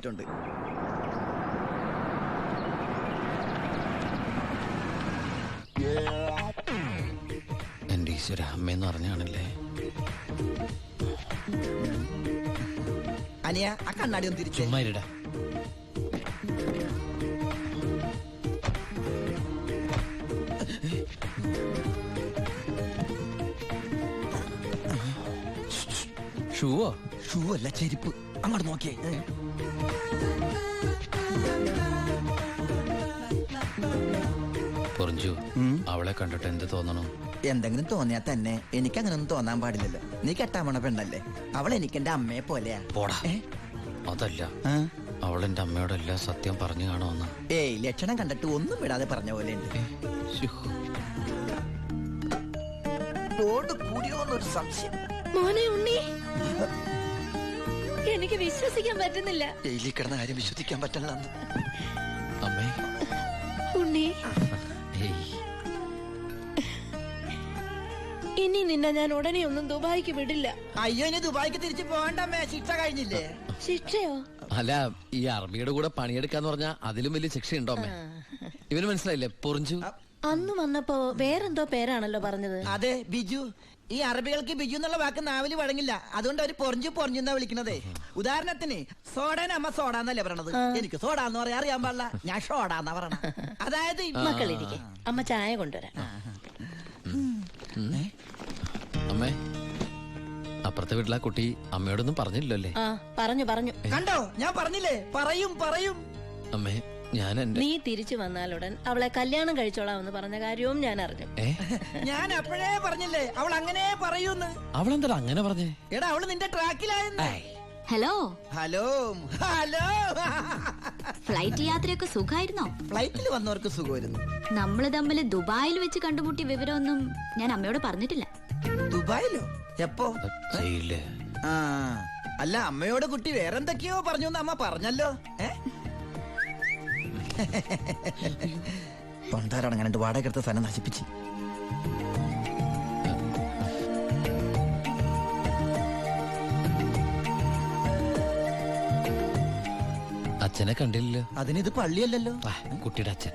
ണ്ട്. എന്റെ ഈശ്വര, അമ്മയെന്ന് പറഞ്ഞാണല്ലേ. അനിയ ആ കണ്ണാടി ഒന്ന് തിരിച്ചു. ചുമ്മാരിടാ. ഷൂവോ? ഷൂ അല്ല, ചെരുപ്പ്. അങ്ങോട്ട് നോക്കിയേ. പൊറിഞ്ചു, അവളെ കണ്ടിട്ട് എന്ത് തോന്നണം? എന്തെങ്കിലും തോന്നിയാ തന്നെ എനിക്കങ്ങനൊന്നും തോന്നാൻ പാടില്ലല്ലോ. നീ കെട്ടാമണ പെണ്ണല്ലേ. അവൾ എനിക്ക് എന്റെ അമ്മയെ പോലെയാ. പോടാ. അതല്ല, അവളെന്റെ അമ്മയോടെല്ലാം സത്യം പറഞ്ഞു കാണുമെന്ന്. ഏയ്, ലക്ഷണം കണ്ടിട്ട് ഒന്നും വിടാതെ പറഞ്ഞ പോലെ ഉണ്ട്. ലോഡ് കൂടിയോന്നൊരു സംശയം. മോനെ ഉണ്ണി, എനിക്ക് വിശ്വസിക്കാൻ പറ്റുന്നില്ല. ജയിലിൽ കിടന്ന കാര്യം വിശ്വസിക്കാൻ പറ്റില്ല. അമ്മേ. ഉണ്ണി, ഇനി നിന്നെ ഞാൻ ഉടനെ ഒന്നും ദുബായിക്ക് വിടില്ല. അയ്യോ, ഇനി ദുബായിക്ക് തിരിച്ചു പോകണ്ടമ്മേ. ശിക്ഷ കഴിഞ്ഞില്ലേ? ശിക്ഷയോ? അല്ല, ഈ അറബിയുടെ കൂടെ പണിയെടുക്കാന്ന് പറഞ്ഞാ അതിലും വലിയ ശിക്ഷയുണ്ടോ അമ്മേ? ഇവന് മനസ്സിലായില്ലേ പൊറിഞ്ചു? അന്ന് വന്നപ്പോ വേറെന്തോ പേരാണല്ലോ പറഞ്ഞത്. അതെ, ബിജു. ഈ അറബികൾക്ക് ബിജു എന്നുള്ള വാക്ക് നാവില് വഴങ്ങില്ല. അതുകൊണ്ട് അവര് പൊറിഞ്ചു പൊറിഞ്ഞെന്നാ വിളിക്കണതേ. ഉദാഹരണത്തിന് സോഡേനെ അമ്മ സോഡ എന്നല്ലേ പറയണത്. എനിക്ക് സോഡ എന്ന് പറയാൻ അറിയാൻ പാടില്ല. ഞാൻ ഷോഡ എന്നാ പറയണ. അതായത് മക്കളിരിക്കെ, അമ്മ ചായ കൊണ്ടുവരാം. അമ്മേ, അപ്പുറത്തെ വീട്ടിലെ കുട്ടി അമ്മയോടൊന്നും പറഞ്ഞില്ലല്ലേ? ആ, പറഞ്ഞു. കണ്ടോ, ഞാൻ പറഞ്ഞില്ലേ, പറയും. അമ്മേ, ഞാൻ എന്റെ നീ തിരിച്ചു വന്നാലുടൻ അവളെ കല്യാണം കഴിച്ചോളാമെന്ന് പറഞ്ഞ കാര്യവും ഞാൻ അറിഞ്ഞു. ഞാൻ അപ്പോഴേ പറഞ്ഞില്ലേ അവൾ അങ്ങനെ പറയൂന്ന്. അവളെന്താ അങ്ങനെ പറഞ്ഞേ? എടാ, അവള് നിന്റെ ട്രാക്കിലായെന്ന്. Hello hello. ഫ്ലൈറ്റ് യാത്രയൊക്കെ സുഖമായിരുന്നോ? ഫ്ലൈറ്റിൽ വന്നവർക്ക് സുഖമായിരുന്നു. നമ്മള് തമ്മിൽ ദുബായിൽ വെച്ച് കണ്ടുമുട്ടിയ വിവരമൊന്നും ഞാൻ അമ്മയോട് പറഞ്ഞിട്ടില്ല. ദുബായിലോ? എപ്പോ? ചെയ്യില്ലേ? ആ, അല്ല, അമ്മയോട് കുട്ടി വേറെന്തൊക്കെയോ പറഞ്ഞു അമ്മ പറഞ്ഞല്ലോ. തൊണ്ടാരടങ്ങാണ്ട് വാടക എടുത്ത സ്ഥലം നശിപ്പിച്ച്. അച്ഛനെ കണ്ടില്ലല്ലോ. അതിനിത് പള്ളിയല്ലല്ലോ. കുട്ടിയുടെ അച്ഛൻ.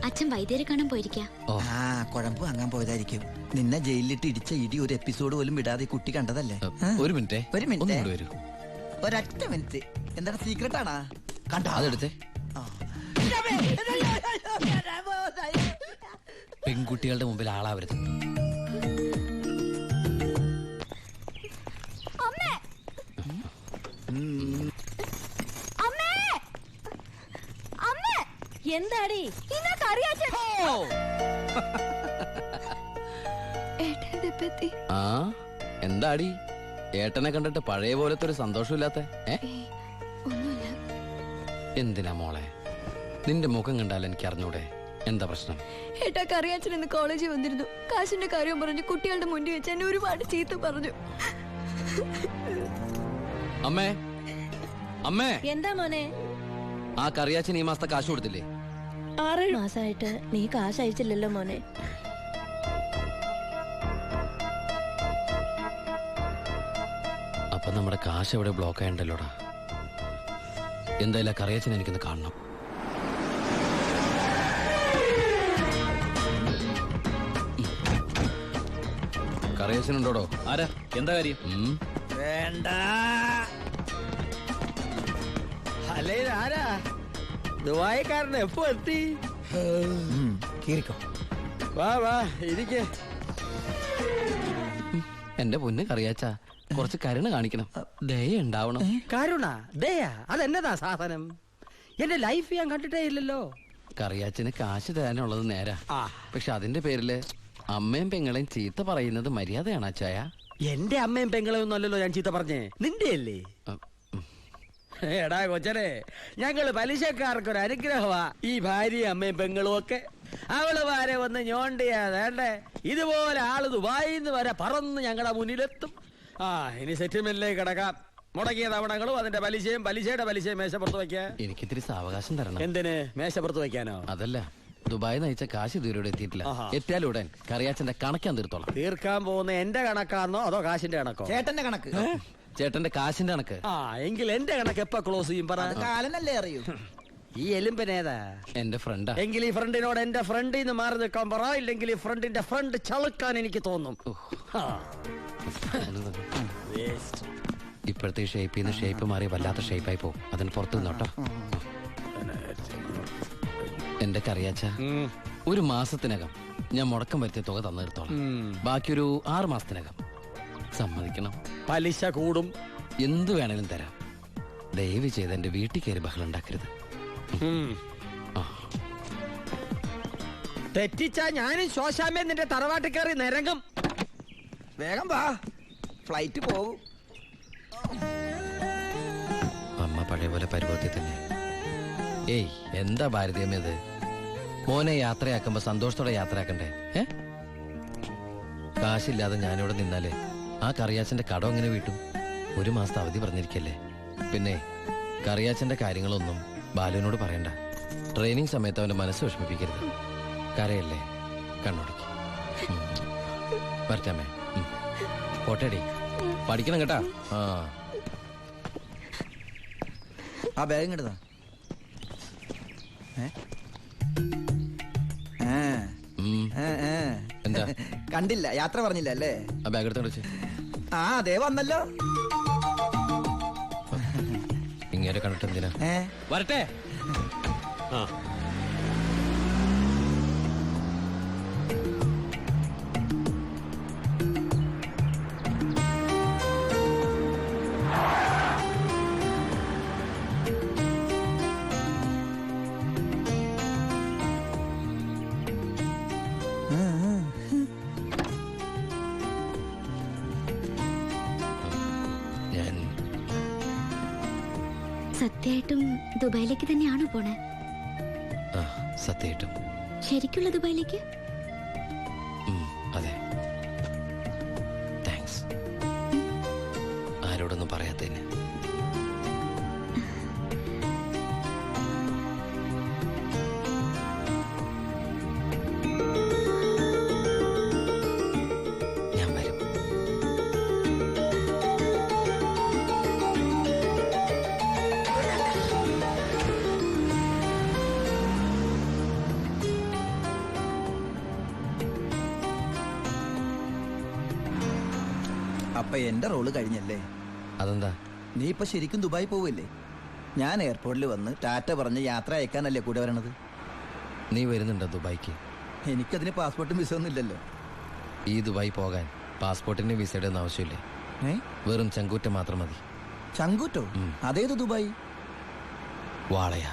അച്ഛൻ വൈദ്യരെ കാണാൻ പോയിരിക്കാ. ആ, കുഴമ്പ് വാങ്ങാൻ പോയതായിരിക്കും. നിന്നെ ജയിലിലിട്ട് ഇടിച്ച ഇടി ഒരു എപ്പിസോഡ് പോലും വിടാതെ കുട്ടി കണ്ടതല്ലേ. ഒരു മിനിറ്റ്. വരൂ. ഒരൊറ്റ മിനിറ്റ്. എന്താണ്, സീക്രട്ട് ആണാ? കണ്ടോ? അതെടുത്തേ. പെൺകുട്ടികളുടെ മുമ്പിൽ ആളാവരുത്. എന്താടി ആ, എന്താടി ഏട്ടനെ കണ്ടിട്ട് പഴയ പോലത്തെ ഒരു സന്തോഷമില്ലാത്ത? എന്തിനാ മോളെ? നിന്റെ മുഖം കണ്ടാൽ എനിക്ക് അറിഞ്ഞൂടെ എന്താ പ്രശ്നം? ഏട്ടാ, കറിയാച്ചൻ ഇന്ന് കോളേജിൽ വന്നിരുന്നു. കാശിന്റെ കാര്യം പറഞ്ഞു കുട്ടികളുടെ മുന്നിൽ വെച്ച് എന്നെ ഒരുപാട് ചീത്ത പറഞ്ഞു. അമ്മേ, അമ്മേ. എന്താ മോനെ? ആ കറിയാച്ചൻ ഈ മാസത്തെ കാശ് കൊടുത്തില്ലേ? 6 മാസമായിട്ട് നീ കാശ് അയച്ചില്ലല്ലോ മോനെ. അപ്പൊ നമ്മുടെ കാശ് എവിടെ ബ്ലോക്ക് ആയണ്ടല്ലോടാ. എന്തായാലും കറിയാച്ചൻ എനിക്കൊന്ന് കാണണം. കറിയാച്ചനുണ്ടോടോ? ആരാ? എന്താ കാര്യം? വേണ്ട. അല്ലേ, ആരാ? ദുബായിക്കാരൻ എപ്പോ എത്തി? കേറിക്കോ. വാ ഇരിക്കേ. എന്റെ പൊന്ന് കറിയാച്ച, കുറച്ച് കരുണ കാണിക്കണം, ദയ ഉണ്ടാവണം. കരുണ, ദയ, അതെന്നതാ സാധനം? എന്റെ ലൈഫ് ഞാൻ കണ്ടിട്ടേ ഇല്ലല്ലോ. കറിയാച്ചന് കാശ് തരാനുള്ളത് നേരാ. പക്ഷെ അതിന്റെ പേരില് അമ്മയും പെങ്ങളെയും ചീത്ത പറയുന്നത് മര്യാദയാണ് അച്ചായ? എന്റെ അമ്മയും പെങ്ങളെയൊന്നും അല്ലല്ലോ ഞാൻ ചീത്ത പറഞ്ഞേ, നിന്റെ അല്ലേ? എടാ കൊച്ചനെ, ഞങ്ങള് പലിശക്കാർക്കൊരു അനുഗ്രഹമാ ഈ ഭാര്യയും അമ്മയും പെങ്ങളും ഒക്കെ. അവള് വരെ ഒന്ന് ഞോണ്ടിയാ വേണ്ടേ, ഇതുപോലെ ആള് ദുബായിന്ന് വരെ പറന്ന് ഞങ്ങളുടെ മുന്നിലെത്തും. ഇനി സെറ്റിൽമെന്റിലേക്ക് കിടക്കാം. മുടക്കിയ തവണകളും അതിന്റെ പലിശയുടെ പലിശയും മേശപ്പുറത്ത് വെക്കാൻ എനിക്കിത്തിരി സാവകാശം തരണം. എന്തിന്? മേശപ്പുറത്ത് വെക്കാനോ? അതല്ല, ദുബായ് നയിച്ച കാശ് ഇതുവരെ എത്തിയിട്ടില്ല. എത്തിയാലുടൻ കറിയാച്ചന്റെ കണക്കാൻ തീർത്തോളാം. തീർക്കാൻ പോകുന്ന എന്റെ കണക്കാന്നോ അതോ കാശിന്റെ കണക്കോ? ചേട്ടന്റെ കണക്ക്. ചേട്ടന്റെ കാശിന്റെ കണക്ക്. ആ എങ്കിൽ എന്റെ കണക്ക് എപ്പ ക്ലോസ് ചെയ്യും പറ. അത് കാലനല്ലേ അറിയൂ. ഈ എലുമ്പനേതാ? എന്റെ ഫ്രണ്ടാ. എങ്കിൽ ഈ ഫ്രണ്ടിനോട് എന്റെ ഫ്രണ്ടിൽ നിന്ന് മാറി നിൽക്കാൻ പറ, ഇല്ലെങ്കിൽ ഈ ഫ്രണ്ടിന്റെ ഫ്രണ്ട് ചളുക്കാൻ എനിക്ക് തോന്നും. ആ. Waste. ഇപ്പോഴത്തെ ഷേപ്പിൽ നിന്ന് ഷേപ്പ് മാറി വല്ലാത്ത ഷേപ്പായി പോകും. അതിന് പുറത്ത് നിന്നോട്ടോ. എന്റെ കറിയാച്ച, ഒരു മാസത്തിനകം ഞാൻ മുടക്കം വരുത്തിയ തുക തന്നു തീർത്തോളാം. ബാക്കിയൊരു 6 മാസത്തിനകം. സമ്മതിക്കണം. പലിശ കൂടും. എന്തു വേണേലും തരാം. ദയവ് ചെയ്ത് എന്റെ വീട്ടിൽ കയറി ബഹളം ഉണ്ടാക്കരുത്. തെറ്റിച്ചാ ഞാനും ശോശാമ്മ നിന്റെ തറവാട്ടിൽ കയറി നിരങ്ങും. വേഗം വാ, ഫ്ലൈറ്റ് പോകും. അമ്മ പഴയ പോലെ പരുവത്തിൽ തന്നെ. ഏയ്, എന്താ ഭാരതീയമ്മ ഇത്? മോനെ യാത്രയാക്കുമ്പോ സന്തോഷത്തോടെ യാത്രയാക്കണ്ടേ? കാശില്ലാതെ ഞാനിവിടെ നിന്നാലേ ആ കറിയാച്ചന്റെ കടം എങ്ങനെ വീട്ടും? 1 മാസത്തെ അവധി പറഞ്ഞിരിക്കല്ലേ. പിന്നെ കറിയാച്ചന്റെ കാര്യങ്ങളൊന്നും ബാലുവിനോട് പറയണ്ട. ട്രെയിനിങ് സമയത്ത് അവന്റെ മനസ്സ് വിഷമിപ്പിക്കരുത്. കരയല്ലേ, കണ്ണുടക്കി. വരട്ടാമേ. പോട്ടേടി, പഠിക്കണം കേട്ടാ. ആ ബാഗ് ഇങ്ങോട്ടാ. എന്താ കണ്ടില്ല, യാത്ര പറഞ്ഞില്ല അല്ലേ? ആ ബാഗ് എടുത്ത് ആ അതേ വന്നല്ലോ. ഇങ്ങനെ കണ്ടിട്ട് എന്തിനാ? വരട്ടെ. ഞാൻ സത്യമായിട്ടും ദുബായിലേക്ക് തന്നെയാണോ പോണേ? സത്യമായിട്ടും. ശരിക്കുള്ള ദുബായിലേക്ക്? അതെ. താങ്ക്സ്. ആരോടൊന്നും പറയാത്തതിന്. ഞാൻ വരും. അപ്പൊ എന്റെ റോള് കഴിഞ്ഞല്ലേ? അതെന്താ? നീ ഇപ്പൊ ശരിക്കും ദുബായി പോവല്ലേ? ഞാൻ എയർപോർട്ടിൽ വന്ന് ടാറ്റ പറഞ്ഞ് യാത്ര അയക്കാനല്ലേ കൂടെ വരണത്? നീ വരുന്നുണ്ടോ ദുബായിക്ക്? എനിക്കതിന് പാസ്പോർട്ടും വിസ ഒന്നും ഇല്ലല്ലോ. ഈ ദുബായി പോകാൻ പാസ്പോർട്ടിന്റെ വിസയുടെ ഒന്നും ആവശ്യമില്ലേ. വെറും ചങ്കൂറ്റം മാത്രം മതി. ചങ്കൂറ്റോ? അതേത് ദുബായി? വാളയാ.